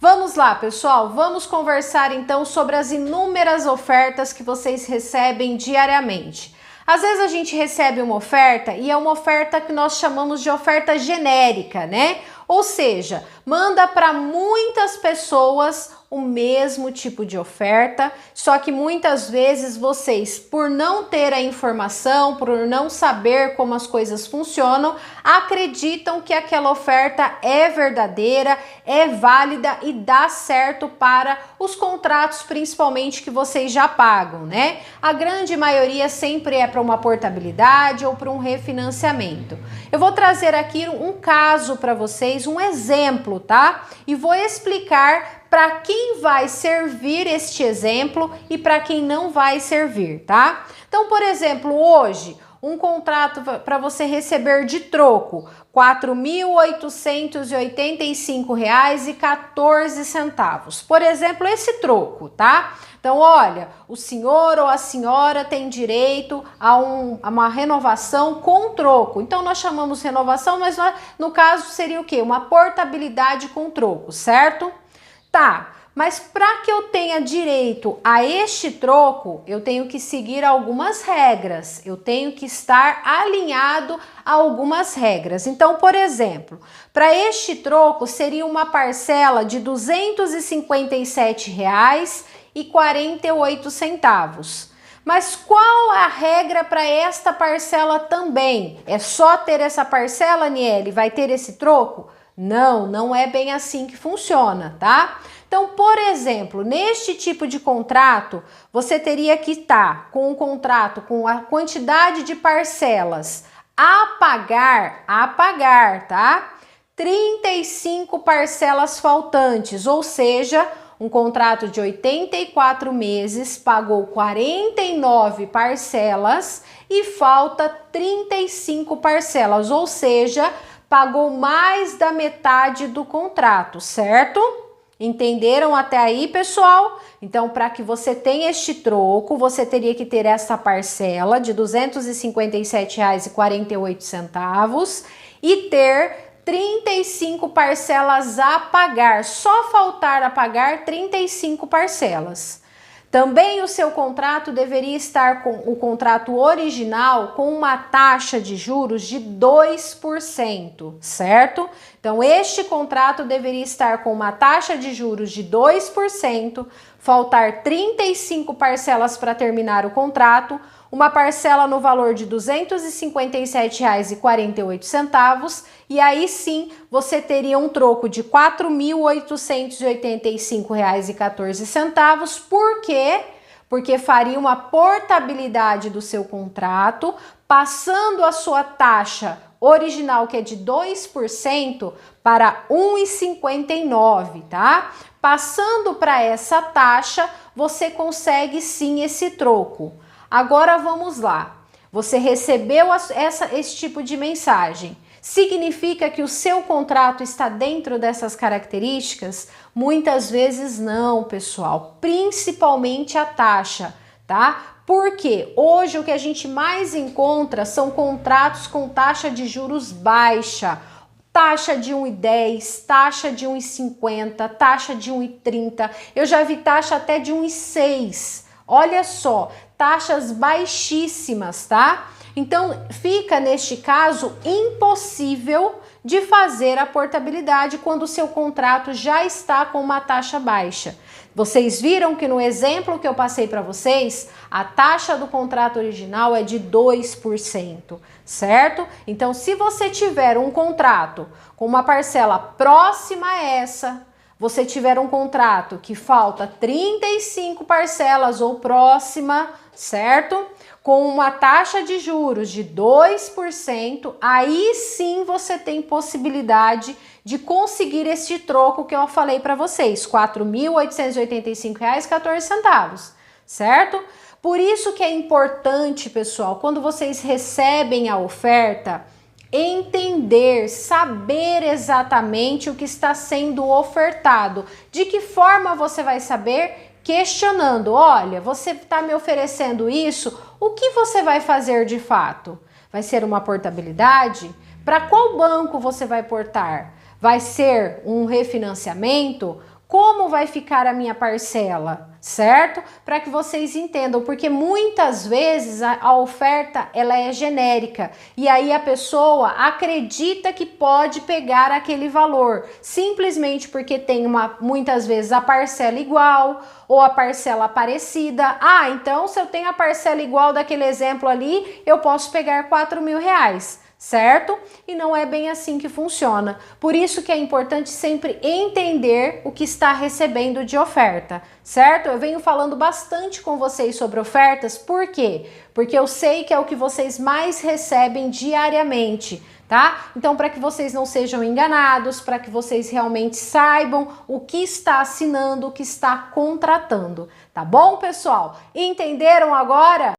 Vamos lá, pessoal, vamos conversar então sobre as inúmeras ofertas que vocês recebem diariamente. Às vezes a gente recebe uma oferta e é uma oferta que nós chamamos de oferta genérica, né? Ou seja, manda para muitas pessoas o mesmo tipo de oferta, só que muitas vezes vocês, por não ter a informação, por não saber como as coisas funcionam, acreditam que aquela oferta é verdadeira, é válida e dá certo para os contratos, principalmente que vocês já pagam, né? A grande maioria sempre é para uma portabilidade ou para um refinanciamento. Eu vou trazer aqui um caso para vocês, um exemplo, tá? E vou explicar para quem vai servir este exemplo e para quem não vai servir, tá? Então, por exemplo, hoje, um contrato para você receber de troco, R$ 4.885,14. Por exemplo, esse troco, tá? Então, olha, o senhor ou a senhora tem direito a uma renovação com troco. Então, nós chamamos renovação, mas no caso seria o quê? Uma portabilidade com troco, certo? Tá, mas para que eu tenha direito a este troco, eu tenho que seguir algumas regras, eu tenho que estar alinhado a algumas regras. Então, por exemplo, para este troco seria uma parcela de R$ 257,48. Mas qual a regra para esta parcela também? É só ter essa parcela, Niele? Vai ter esse troco? Não, não é bem assim que funciona, tá? Então, por exemplo, neste tipo de contrato, você teria que estar com um contrato com a quantidade de parcelas a pagar, tá? 35 parcelas faltantes, ou seja, um contrato de 84 meses, pagou 49 parcelas e falta 35 parcelas, ou seja, pagou mais da metade do contrato, certo? Entenderam até aí, pessoal? Então, para que você tenha este troco, você teria que ter essa parcela de R$ 257,48 e ter 35 parcelas a pagar. Só faltar a pagar 35 parcelas. Também o seu contrato deveria estar com o contrato original com uma taxa de juros de 2%, certo? Então, este contrato deveria estar com uma taxa de juros de 2%, faltar 35 parcelas para terminar o contrato, uma parcela no valor de R$ 257,48 e aí sim você teria um troco de R$ 4.885,14. Por quê? Porque faria uma portabilidade do seu contrato, passando a sua taxa original, que é de 2%, para 1,59, tá? Passando para essa taxa, você consegue sim esse troco. Agora vamos lá, você recebeu esse tipo de mensagem, significa que o seu contrato está dentro dessas características? Muitas vezes não, pessoal, principalmente a taxa, tá? Porque hoje o que a gente mais encontra são contratos com taxa de juros baixa, taxa de 1,10, taxa de 1,50, taxa de 1,30, eu já vi taxa até de 1,6, olha só, taxas baixíssimas, tá? Então, fica neste caso impossível de fazer a portabilidade quando o seu contrato já está com uma taxa baixa. Vocês viram que no exemplo que eu passei para vocês, a taxa do contrato original é de 2%, certo? Então, se você tiver um contrato com uma parcela próxima a essa, você tiver um contrato que falta 35 parcelas ou próxima, certo? Com uma taxa de juros de 2%, aí sim você tem possibilidade de conseguir este troco que eu falei para vocês, R$ 4.885,14, certo? Por isso que é importante, pessoal, quando vocês recebem a oferta, entender, saber exatamente o que está sendo ofertado. De que forma você vai saber? Questionando, olha, você está me oferecendo isso, o que você vai fazer de fato? Vai ser uma portabilidade? Para qual banco você vai portar? Vai ser um refinanciamento? como vai ficar a minha parcela, certo? Para que vocês entendam, porque muitas vezes a oferta ela é genérica e aí a pessoa acredita que pode pegar aquele valor, simplesmente porque tem muitas vezes a parcela igual ou a parcela parecida. Ah, então se eu tenho a parcela igual daquele exemplo ali, eu posso pegar R$ 4.000. Certo? E não é bem assim que funciona. Por isso que é importante sempre entender o que está recebendo de oferta, certo? Eu venho falando bastante com vocês sobre ofertas, por quê? Porque eu sei que é o que vocês mais recebem diariamente, tá? Então, para que vocês não sejam enganados, para que vocês realmente saibam o que está assinando, o que está contratando, tá bom, pessoal? Entenderam agora?